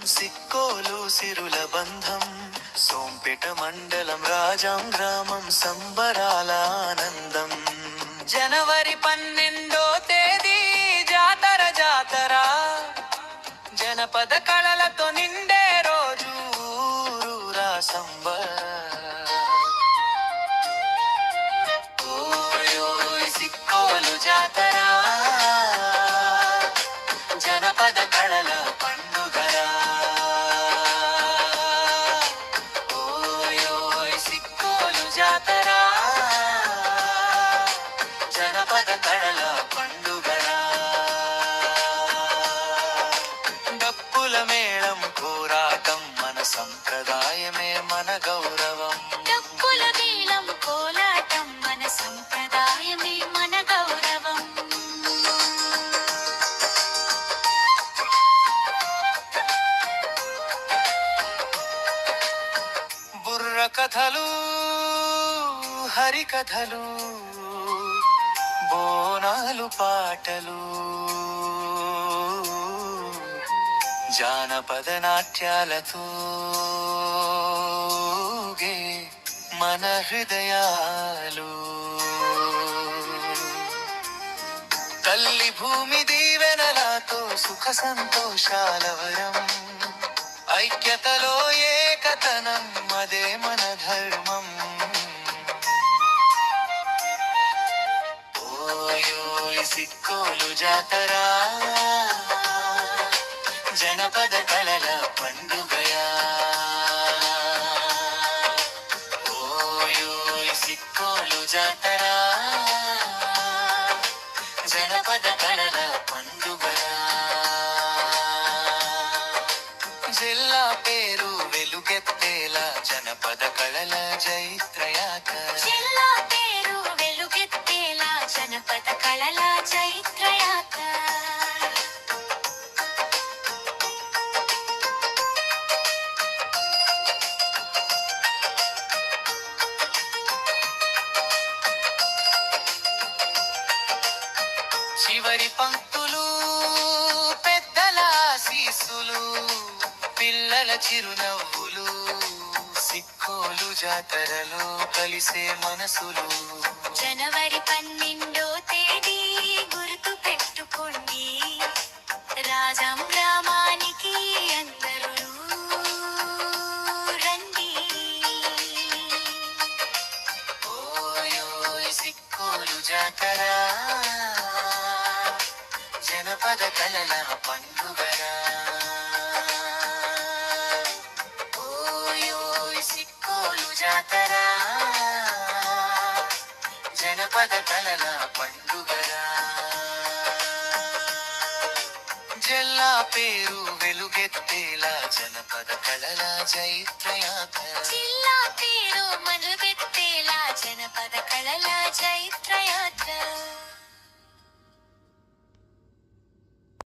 సిక్కోలు సిరుల బంధం సోంపేట మండలం రాజాం గ్రామం సంబరాల ఆనందం. జనవరి 12వ తేదీ జాతర జాతర జనపద కళలతో నిండే రోజు ఊరూరా సిక్కోలు జాతర జనపద కళల పండుగరా. సిక్కోలు జాతర జనపద కళల పండుగరా. డప్పుల మేళం కోరాటం మన సంప్రదాయమే మన గౌరవం. డప్పుల మేళం కోలాటం మన సంప్రదాయమే మన గౌరవం. బుర్ర కథలు హరికథలు బోనాలు పాటలు జానపద నాట్యాలతో మన హృదయాలు. తల్లి భూమి దీవెనలతో సుఖ సంతోషాల వరం. ఐక్యతలో ఏకతనం అదే మన ధర్మం. సిక్కోలు జాతర జనపద కళల పండుగయా. సిక్కోలు జాతర జనపద కళల పండుగయా. జిల్లా పేరు వెలుగెత్తేలా జనపద కళల జైత్రయాత్ర. జిల్లా పేరు వెలుగెత్తేలా జనపద కళల జైత్రయాత్ర. చివరి పంక్తులు పెద్దల ఆశీస్సులు పిల్లల చిరునవ్వులు సిక్కోలు జాతరలో కలిసే మనసులు. జనవరి 12వ తేదీ గుర్తు పెట్టుకోండి. రాజాం గ్రామానికి అందరూ రండి. సిక్కోలు జాతర జనపద కళల పండుగరా. సిక్కోలు జాతర జనపద కళల పండుగరా. జిల్లా పేరు వెలుగెత్తేలా జనపద కళల జైత్రయాత్ర. జిల్లా పేరు వెలుగెత్తేలా జనపద కళల జైత్రయాత్ర.